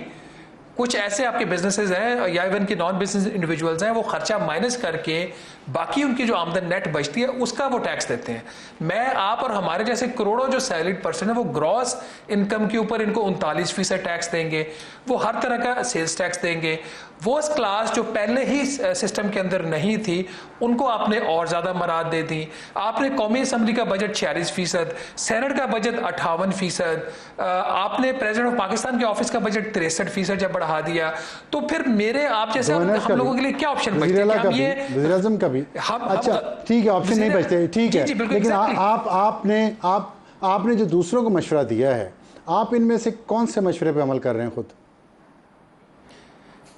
[SPEAKER 4] कुछ ऐसे आपके बिजनेसेस हैं या इवन के नॉन बिजनेस इंडिविजुअल्स हैं, वो खर्चा माइनस करके बाकी उनकी जो आमदन नेट बचती है उसका वो टैक्स देते हैं। मैं, आप और हमारे जैसे करोड़ों जो सैलरीड पर्सन है वो ग्रॉस इनकम के ऊपर इनको 39% टैक्स देंगे, वो हर तरह का सेल्स टैक्स देंगे। वो क्लास जो पहले ही सिस्टम के अंदर नहीं थी उनको आपने और ज़्यादा मराद दे दी। आपने कौमी असम्बली का बजट 46%, सेनेट का बजट 58%, आपने प्रेसिडेंट ऑफ पाकिस्तान के ऑफिस का बजट 63% जब बढ़ा दिया, तो फिर मेरे आप जैसे हम लोगों के लिए क्या ऑप्शन बचते हैं? हम ये
[SPEAKER 1] वज़ीर-ए-आज़म का भी अच्छा ठीक है, ऑप्शन नहीं बचते, ठीक है, लेकिन आपने जो दूसरों को मशवरा दिया है, आप इनमें से कौन से मशवरे पे अमल कर रहे हैं खुद?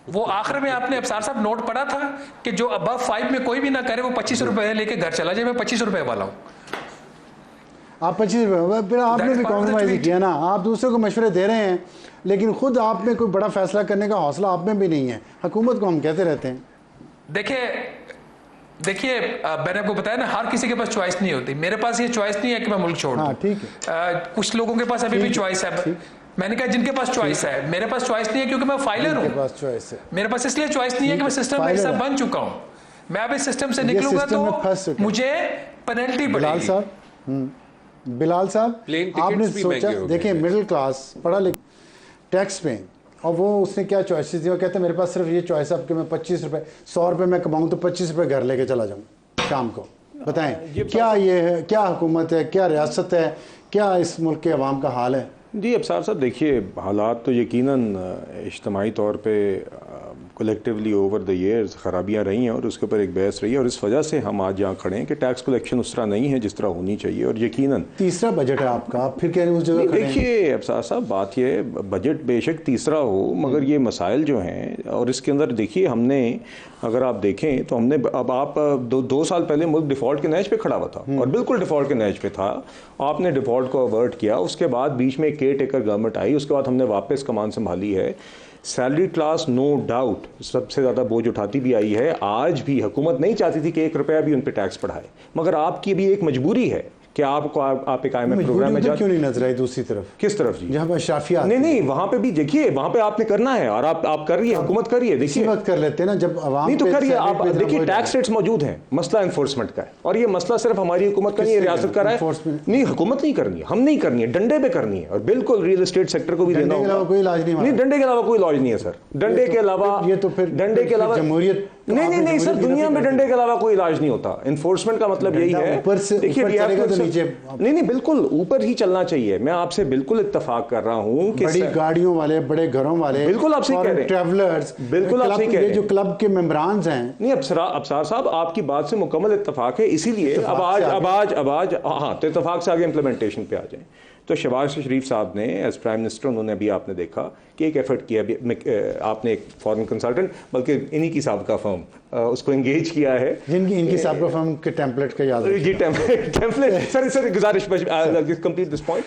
[SPEAKER 4] वो आखिर में आपने अफसार साहब नोट पढ़ा था कि जो अबव 5 में कोई भी ना करे वो 25 रुपए लेके घर चला जाए। मैं 25 रुपए वाला हूँ।
[SPEAKER 1] आप 25 रुपये, फिर आपने भी कॉम्प्रोमाइज़ किया ना। आप दूसरों को मशवरे दे रहे हैं लेकिन खुद आप में कोई बड़ा फैसला करने का हौसला आप में भी नहीं है। हुकूमत को हम कहते रहते हैं।
[SPEAKER 4] देखिए मैंने आपको बताया ना, हर किसी के पास चॉइस नहीं होती। मेरे पास ये चॉइस नहीं है कि मैं मुल्क छोड़ दूं।
[SPEAKER 1] ठीक है,
[SPEAKER 4] कुछ लोगों के पास अभी भी चॉइस है। मैंने कहा जिनके पास चॉइस है, मेरे पास चॉइस नहीं है क्योंकि मैं फाइलर हूँ। मेरे पास इसलिए चॉइस नहीं है कि मैं सिस्टम का हिस्सा बन चुका हूँ। मैं अब इस सिस्टम से निकलूंगा तो मुझे पेनल्टी पड़ेगी।
[SPEAKER 1] बिलाल साहब, आपने सोचा, देखिए मिडिल क्लास पढ़ा लिखा टैक्स पे, और वो उसने क्या चॉइसेस दी? वो कहते हैं मेरे पास सिर्फ ये चॉइस है कि मैं 25 रुपये, 100 रुपये मैं कमाऊँ तो 25 रुपये घर लेके चला जाऊँ शाम को। बताएं क्या ये है, क्या हुकूमत है, क्या रियासत है, क्या इस मुल्क के अवाम का हाल है?
[SPEAKER 3] जी अफसार साहब, देखिए हालात तो यकीनन इज्तमाही तौर पे कलेक्टिवली ओवर द ईयर्स ख़राबियाँ रही हैं और उसके ऊपर एक बहस रही है, और इस वजह से हम आज यहाँ खड़े हैं कि टैक्स कलेक्शन उस तरह नहीं है जिस तरह होनी चाहिए। और यकीनन
[SPEAKER 1] तीसरा बजट है आपका, आप फिर कह रहे हैं उस जगह खड़े हैं।
[SPEAKER 3] देखिए अफसार साहब, बात ये है बजट बेशक तीसरा हो मगर ये मसाइल जो हैं, और इसके अंदर देखिए हमने, अगर आप देखें तो हमने, अब आप दो साल पहले मुल्क डिफ़ॉल्ट के नहज पे खड़ा हुआ था और बिल्कुल डिफ़ॉल्ट के नहज पे था। आपने डिफ़ॉल्ट को अवर्ट किया, उसके बाद बीच में केयर टेकर गवर्नमेंट आई, उसके बाद हमने वापस कमान संभाली है। सैलरी क्लास नो डाउट सबसे ज़्यादा बोझ उठाती भी आई है। आज भी हुकूमत नहीं चाहती थी कि 1 रुपया भी उन पर टैक्स बढ़ाए, मगर आपकी भी एक मजबूरी है कि आपको आप एक आईएमएफ प्रोग्राम में
[SPEAKER 1] क्यों नहीं नजर आई दूसरी तरफ?
[SPEAKER 3] किस तरफ जी?
[SPEAKER 1] जहाँ पर अशराफिया
[SPEAKER 3] नहीं वहाँ पे भी देखिए, वहाँ पे आपने करना है और आप कर रही है, हुकूमत कर रही है। देखिए
[SPEAKER 1] वक्त कर लेते हैं ना जब अवाम
[SPEAKER 3] नहीं तो करिए आप। देखिए टैक्स रेट्स मौजूद हैं, मसला इन्फोर्समेंट का है, और ये मसला सिर्फ हमारी हुकूमत का नहीं है, रियासत का है। नहीं हुकूमत नहीं करनी है, हम नहीं करनी है, डंडे पे करनी है, और बिल्कुल रियल एस्टेट सेक्टर को भी देना होगा।
[SPEAKER 1] कोई इलाज नहीं,
[SPEAKER 3] डंडे के अलावा कोई इलाज नहीं है सर। डंडे के अलावा
[SPEAKER 1] ये तो फिर
[SPEAKER 3] डंडे के अलावा
[SPEAKER 1] जमहूरियत
[SPEAKER 3] नहीं सर, दुनिया में डंडे के अलावा कोई इलाज नहीं होता। इन्फोर्समेंट का मतलब यही है। देखिए नहीं बिल्कुल ऊपर ही चलना चाहिए। मैं आपसे बिल्कुल इत्तेफाक कर रहा हूँ कि
[SPEAKER 1] बड़ी गाड़ियों वाले, बड़े घरों वाले,
[SPEAKER 3] बिल्कुल आप सही कह रहे हैं,
[SPEAKER 1] ट्रैवलर्स,
[SPEAKER 3] बिल्कुल आप सही कह रहे हैं,
[SPEAKER 1] जो क्लब के मेंबरान्स हैं।
[SPEAKER 3] नहीं अफसार साहब, आपकी बात से मुकम्मल इत्तेफाक है। इसीलिए अब आज हाँ तो इत्तेफाक से आगे इम्प्लीमेंटेशन पे आ जाएं। तो शहबाज शरीफ साहब ने एज प्राइम मिनिस्टर, उन्होंने अभी आपने देखा कि एक एफर्ट किया, आपने एक फॉरेन कंसल्टेंट, बल्कि इन्हीं की साबिका फर्म उसको एंगेज किया है,
[SPEAKER 1] इनकी साबिका फर्म के टेम्पलेट का याद है
[SPEAKER 3] जी, टेम्पलेट सर गुजारिश कंप्लीट दिस पॉइंट।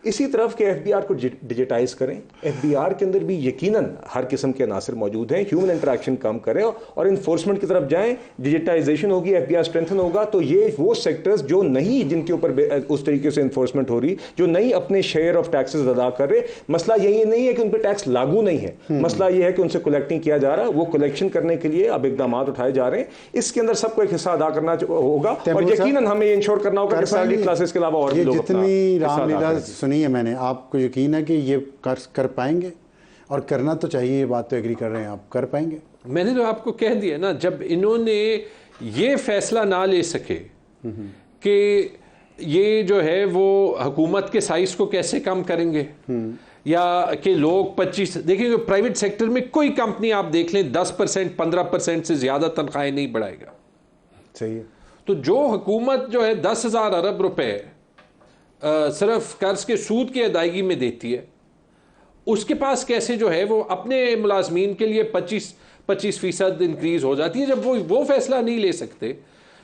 [SPEAKER 3] इसी तरफ के एफबीआर को डिजिटाइज करें। एफबीआर के अंदर भी यकीनन हर किस्म के अनासर मौजूद हैं, ह्यूमन इंटरेक्शन कम करें और इन्फोर्समेंट की तरफ जाएं। डिजिटाइजेशन होगी, एफबीआर स्ट्रेंथन होगा, तो ये वो सेक्टर्स जो नहीं, जिनके ऊपर उस तरीके से इन्फोर्समेंट हो रही, जो नहीं अपने शेयर ऑफ टैक्सेस अदा कर रहे, मसला यही नहीं है कि उन पर टैक्स लागू नहीं है, मसला ये है कि उनसे कलेक्टिंग किया जा रहा है। वो कलेक्शन करने के लिए अब इकदाम उठाए जा रहे हैं। इसके अंदर सबको एक हिस्सा अदा करना होगा और यकीनन हमें इंश्योर करना होगा कि सैलरी क्लासेस के अलावा और भी लोग
[SPEAKER 1] जितनी रामलीला सुनी है मैंने, आपको यकीन है कि ये कर पाएंगे? और करना तो चाहिए, ये बात तो एग्री कर रहे हैं, आप कर पाएंगे?
[SPEAKER 2] मैंने तो आपको कह दिया ना, जब इन्होंने ये फैसला ना ले सके कि ये जो है वो हुकूमत के साइज को कैसे कम करेंगे, या कि लोग 25, देखिए प्राइवेट सेक्टर में कोई कंपनी आप देख लें 10% 15% से ज़्यादा तनख्वाहें नहीं बढ़ाएगा।
[SPEAKER 1] सही है।
[SPEAKER 2] तो जो हुकूमत जो है 10,000 अरब रुपए सिर्फ कर्ज के सूद की अदायगी में देती है, उसके पास कैसे जो है वो अपने मुलाजमीन के लिए 25% इंक्रीज हो जाती है, जब वो फैसला नहीं ले सकते।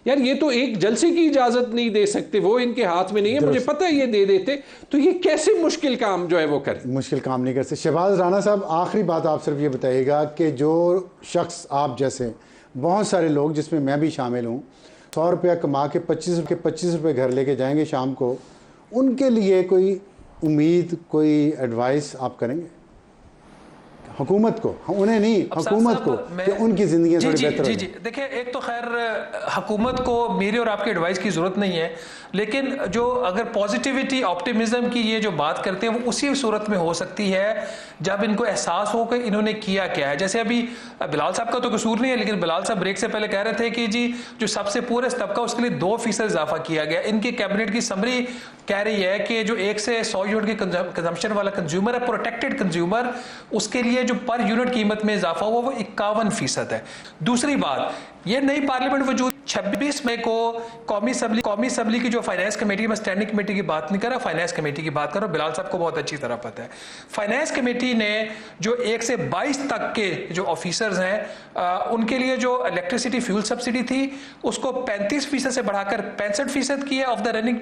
[SPEAKER 2] यार ये तो एक जलसे की इजाजत नहीं दे सकते, वो इनके हाथ में नहीं है, मुझे पता है ये दे देते तो ये कैसे मुश्किल काम जो है वो करें।
[SPEAKER 1] मुश्किल काम नहीं कर सकते। शहबाज राना साहब, आखिरी बात आप सिर्फ ये बताइएगा कि जो शख्स आप जैसे बहुत सारे लोग, जिसमें मैं भी शामिल हूँ, 100 रुपया कमा के 25 रुपये घर लेके जाएंगे शाम को, उनके लिए कोई उम्मीद, कोई एडवाइस आप करेंगे हुकूमत को? उन्हें नहीं, हुकूमत को, कि उनकी ज़िंदगी थोड़ी बेहतर हो जाए।
[SPEAKER 4] देखिए, एक तो खैर हुकूमत को मेरी और आपकी एडवाइस की ज़रूरत नहीं है, लेकिन जो अगर पॉजिटिविटी, ऑप्टिमिज्म की ये जो बात करते हैं वो उसी सूरत में हो सकती है जब इनको एहसास हो कि इन्होंने किया क्या है। जैसे अभी बिलाल साहब का तो कसूर नहीं है, लेकिन बिलाल साहब ब्रेक से पहले कह रहे थे कि जी जो सबसे पूरे तबका उसके लिए 2% इजाफा किया गया। इनकी कैबिनेट की समरी कह रही है कि जो 1 से 100 यूनिट के कंजम्पशन वाला कंज्यूमर है, प्रोटेक्टेड कंज्यूमर, उसके लिए जो पर यूनिट कीमत में इजाफा हुआ वो 51% है। दूसरी बात, ये नई पार्लियामेंट वजूद 26 मई को कौमी असम्बली की जो फाइनेंस कमेटी, मैं स्टैंडिंग कमेटी की बात नहीं कर रहा, फाइनेंस कमेटी की बात कर रहा हूं, बिलाल साहब को बहुत अच्छी तरह पता है। फाइनेंस कमेटी ने जो 1 से 22 तक के जो ऑफिसर्स हैं उनके लिए जो इलेक्ट्रिसिटी फ्यूल सब्सिडी थी उसको 35% से बढ़ाकर 65% की है ऑफ द रनिंग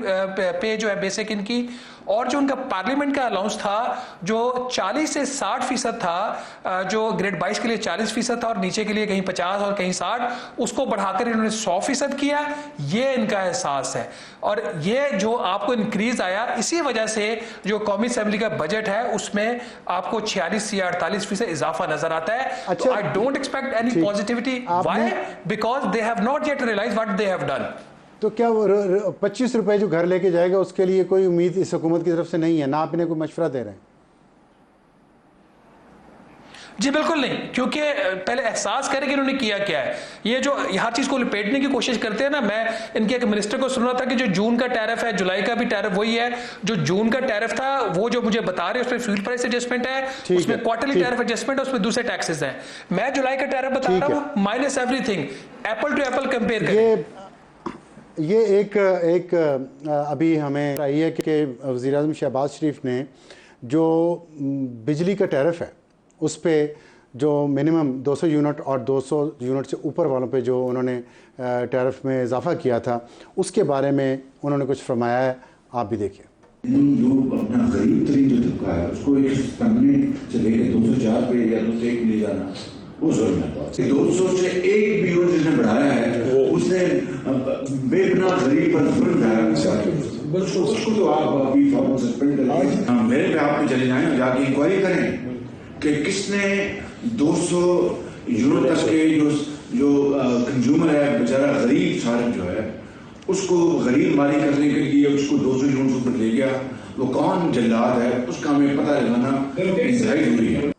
[SPEAKER 4] पे जो है बेसिक इनकी, और जो उनका पार्लियामेंट का अलाउंस था जो 40 से 60% था, जो ग्रेड 22 के लिए 40% था और नीचे के लिए कहीं 50 और कहीं 60, उसको बढ़ाकर इन्होंने 100% किया। ये इनका एहसास है, और ये जो आपको इंक्रीज आया इसी वजह से जो कौमी असेंबली का बजट है उसमें आपको 46 या 48% इजाफा नजर आता है।
[SPEAKER 1] अच्छा,
[SPEAKER 4] I don't expect any positivity. Why? Because they have not yet realise what they have done.
[SPEAKER 1] तो क्या वो 25 रुपए जो घर लेके जाएगा उसके लिए कोई उम्मीद इस हुकूमत की तरफ से नहीं है? ना आप इन्हें कोई मशवरा दे रहे हैं?
[SPEAKER 4] जी बिल्कुल नहीं, क्योंकि पहले एहसास करें कि इन्होंने किया क्या है। ये जो हर चीज को लपेटने की कोशिश करते हैं ना, मैं इनके एक मिनिस्टर को सुन रहा था कि जो जून का टैरिफ है, जुलाई का भी टैरिफ वही है। जो जून का टैरिफ था वो जो मुझे बता रहे हैं उसमें फ्यूल प्राइस एडजस्टमेंट है, उसमें क्वार्टरली टैरिफ एडजस्टमेंट है, उसमें दूसरे टैक्सेस हैं। मैं जुलाई का टैरिफ बता रहा हूँ minus everything, apple to apple compare करें।
[SPEAKER 1] ये एक अभी हमें आई है कि वज़ीर-ए-आज़म शहबाज शरीफ ने जो बिजली का टैरिफ है उस पे जो मिनिमम 200 यूनिट और 200 यूनिट से ऊपर वालों पे जो उन्होंने टैरिफ में इजाफा किया था, उसके बारे में उन्होंने कुछ फरमाया है, आप भी देखिए।
[SPEAKER 5] जो अपना गरीब तरीन जो तबका है उसको एक परमानेंट से लेकर 204 पे या 201 ले जाना वो जरूर है। 200 से एक भी यूनिट जिसने बढ़ाया है उसने बेपनाह गरीब पर जुल्म ढाया। उसको तो आप अभी सस्पेंड करें, मेरे पे आप चले जाएं और जाके इंक्वायरी करें कि किसने 200 यूनिट तक के जो कंज्यूमर है बेचारा गरीब सारक जो है उसको गरीब मारी करने के लिए उसको 200 यूनिट ऊपर ले गया, वो कौन जल्लाद है उसका हमें पता लगाना इंतहाई जरूरी है।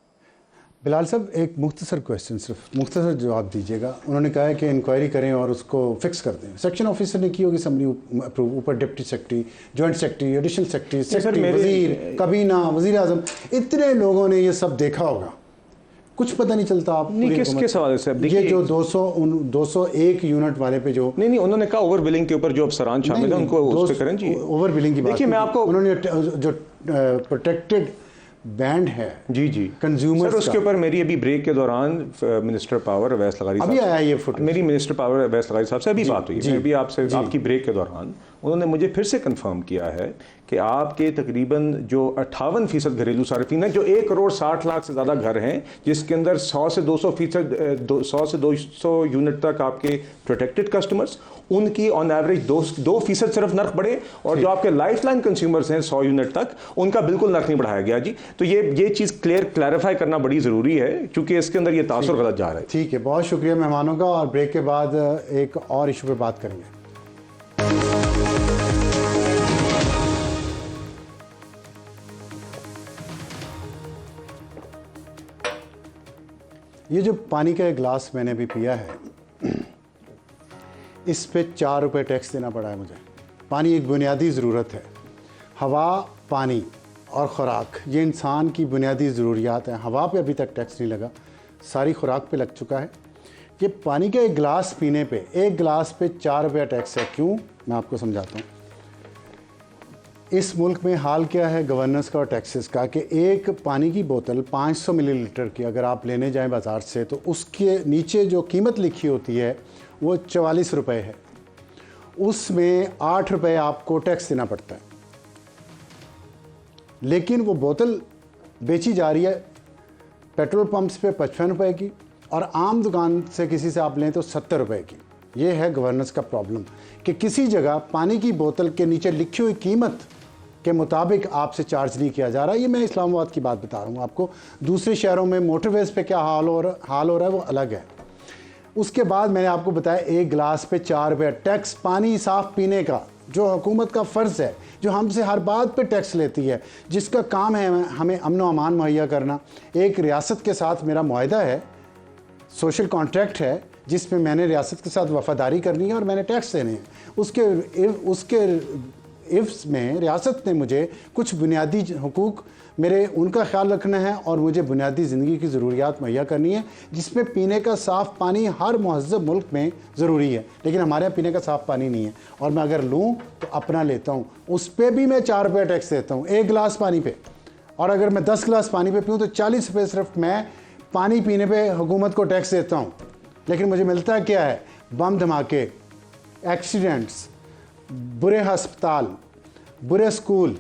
[SPEAKER 1] बिलाल साहब, एक मुख्तसर क्वेश्चन, सिर्फ मुख्तसर जवाब दीजिएगा। उन्होंने कहा है कि इंक्वायरी करें और उसको फिक्स कर दें। सेक्शन ऑफिसर ने की होगी असम्बली अप्रूव, ऊपर deputy secretary, joint secretary, additional secretary, वजीर, कबीना, वजीर आजम, इतने लोगों ने ये सब देखा होगा, कुछ पता नहीं चलता। आप
[SPEAKER 3] नहीं, किसके सवाल से?
[SPEAKER 1] ये जो 201 यूनिट वाले पे जो
[SPEAKER 3] नहीं उन्होंने कहा ओवर बिलिंग के ऊपर जो अफसरान शामिल है उनको उस पे करें जी।
[SPEAKER 1] ओवर बिलिंग की बात
[SPEAKER 3] देखिए, मैं आपको
[SPEAKER 1] उन्होंने जो प्रोटेक्टेड बैंड है
[SPEAKER 3] जी
[SPEAKER 1] कंज्यूमर,
[SPEAKER 3] उसके ऊपर मेरी अभी ब्रेक के दौरान मिनिस्टर पावर अवैस लगारी
[SPEAKER 1] अभी आया ये फुटेज,
[SPEAKER 3] मेरी मिनिस्टर पावर अवैस लगारी साहब से अभी बात हुई है अभी आपसे, आपकी ब्रेक के दौरान उन्होंने मुझे फिर से कंफर्म किया है कि आपके तकरीबन जो 58% घरेलू सार्फिन है, जो 1 करोड़ 60 लाख से ज़्यादा घर हैं, जिसके अंदर 100 से 200 यूनिट तक आपके प्रोटेक्टेड कस्टमर्स, उनकी ऑन एवरेज 2% सिर्फ नर्क बढ़े, और जो आपके लाइफ लाइन कंज्यूमर्स हैं 100 यूनिट तक, उनका बिल्कुल नर्क नहीं बढ़ाया गया जी। तो ये चीज़ क्लैरिफाई करना बड़ी ज़रूरी है, क्योंकि इसके अंदर ये तासुर गलत जा रहा है।
[SPEAKER 1] ठीक है, बहुत शुक्रिया मेहमानों का, और ब्रेक के बाद एक और इशू पे बात करेंगे। ये जो पानी का एक गिलास मैंने भी पिया है, इस पे 4 रुपये टैक्स देना पड़ा है मुझे। पानी एक बुनियादी ज़रूरत है। हवा, पानी और ख़ुराक, ये इंसान की बुनियादी ज़रूरियात हैं। हवा पे अभी तक टैक्स नहीं लगा, सारी खुराक पे लग चुका है। ये पानी का एक गिलास पीने पे, एक गिलास पे 4 रुपया टैक्स है। क्यों? मैं आपको समझाता हूँ। इस मुल्क में हाल क्या है गवर्नेंस का और टैक्सेस का कि एक पानी की बोतल 500 मिलीलीटर की अगर आप लेने जाएं बाज़ार से तो उसके नीचे जो कीमत लिखी होती है वो 44 रुपये है, उसमें 8 रुपये आपको टैक्स देना पड़ता है। लेकिन वो बोतल बेची जा रही है पेट्रोल पंप्स पे 55 रुपये की और आम दुकान से किसी से आप लें तो 70 रुपये की। ये है गवर्नेंस का प्रॉब्लम कि किसी जगह पानी की बोतल के नीचे लिखी हुई कीमत के मुताबिक आपसे चार्ज नहीं किया जा रहा। ये मैं इस्लामाबाद की बात बता रहा हूँ आपको। दूसरे शहरों में मोटरवेज़ पे क्या हाल हो रहा है वो अलग है। उसके बाद मैंने आपको बताया एक गिलास पे 4 रुपये टैक्स, पानी साफ़ पीने का जो हुकूमत का फ़र्ज़ है, जो हमसे हर बात पे टैक्स लेती है, जिसका काम है हमें अमन व अमान मुहैया करना। एक रियासत के साथ मेरा मुआहदा है, सोशल कॉन्ट्रैक्ट है, जिसमें मैंने रियासत के साथ वफ़ादारी करनी है और मैंने टैक्स देने हैं। उसके इफ्स में रियासत ने मुझे कुछ बुनियादी हुकूक मेरे उनका ख्याल रखना है और मुझे बुनियादी ज़िंदगी की ज़रूरियात मुहैया करनी है, जिसमें पीने का साफ़ पानी हर महज़ब मुल्क में ज़रूरी है। लेकिन हमारे यहाँ पीने का साफ़ पानी नहीं है और मैं अगर लूँ तो अपना लेता हूँ, उस पर भी मैं 4 रुपये टैक्स देता हूँ एक गिलास पानी पे। और अगर मैं 10 गिलास पानी पे पीऊँ तो 40 रुपये सिर्फ मैं पानी पीने पे हुकूमत को टैक्स देता हूँ। लेकिन मुझे मिलता है क्या है? बम धमाके, एक्सीडेंट्स, बुरे हस्पताल, बुरे स्कूल,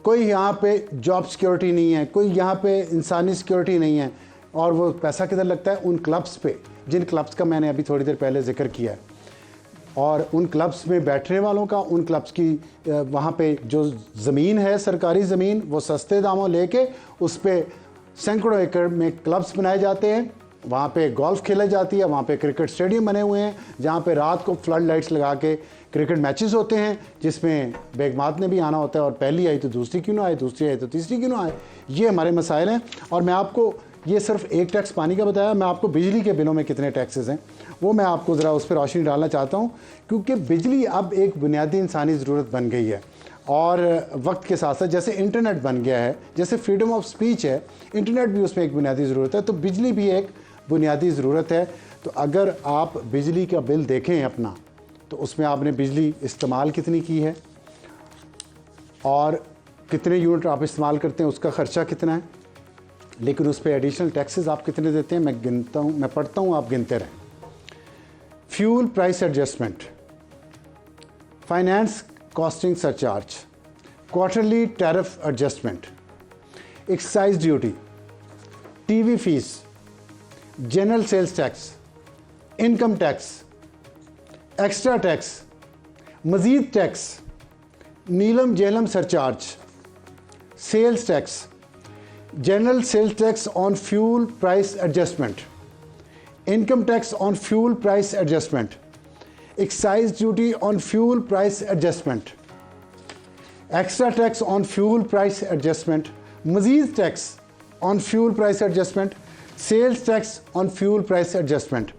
[SPEAKER 1] कोई यहाँ पे जॉब सिक्योरिटी नहीं है, कोई यहाँ पे इंसानी सिक्योरिटी नहीं है। और वो पैसा किधर लगता है? उन क्लब्स पे, जिन क्लब्स का मैंने अभी थोड़ी देर पहले जिक्र किया है। और उन क्लब्स में बैठने वालों का, उन क्लब्स की वहाँ पे जो ज़मीन है, सरकारी ज़मीन, वो सस्ते दामों लेके उस पर सैकड़ों एकड़ में क्लब्स बनाए जाते हैं। वहाँ पे गोल्फ खेला जाती है, वहाँ पे क्रिकेट स्टेडियम बने हुए हैं जहाँ पे रात को फ्लड लाइट्स लगा के क्रिकेट मैचेस होते हैं, जिसमें बेगमात ने भी आना होता है और पहली आई तो दूसरी क्यों ना आए, दूसरी आई तो तीसरी क्यों ना आए। ये हमारे मसाइल हैं। और मैं आपको ये सिर्फ एक टैक्स पानी का बताया, मैं आपको बिजली के बिलों में कितने टैक्सेस हैं वो मैं आपको ज़रा उस पर रोशनी डालना चाहता हूँ, क्योंकि बिजली अब एक बुनियादी इंसानी ज़रूरत बन गई है। और वक्त के साथ साथ जैसे इंटरनेट बन गया है, जैसे फ्रीडम ऑफ स्पीच है, इंटरनेट भी उसमें एक बुनियादी ज़रूरत है, तो बिजली भी एक बुनियादी ज़रूरत है। तो अगर आप बिजली का बिल देखें अपना, तो उसमें आपने बिजली इस्तेमाल कितनी की है और कितने यूनिट आप इस्तेमाल करते हैं, उसका ख़र्चा कितना है, लेकिन उस पर एडिशनल टैक्सेस आप कितने देते हैं, मैं गिनता हूँ, मैं पढ़ता हूँ, आप गिनते रहें। Fuel price adjustment, finance costing surcharge, quarterly tariff adjustment, excise duty, TV fees, general sales tax, income tax, extra tax, मज़ीद tax, Neelum Jhelum surcharge, sales tax, general sales tax on fuel price adjustment, income tax on fuel price adjustment, excise duty on fuel price adjustment, extra tax on fuel price adjustment, मज़ीद tax on fuel price adjustment, sales tax on fuel price adjustment.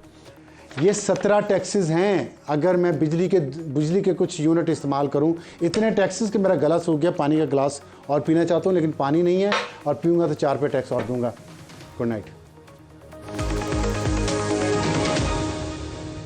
[SPEAKER 1] ये 17 taxes हैं। अगर मैं बिजली के कुछ unit इस्तेमाल करूं, इतने टैक्सेस कि मेरा गला सूख गया पानी का गिलास और पीना चाहता हूं, लेकिन पानी नहीं है और पीऊँगा तो 4 पे टैक्स और दूंगा। Good night.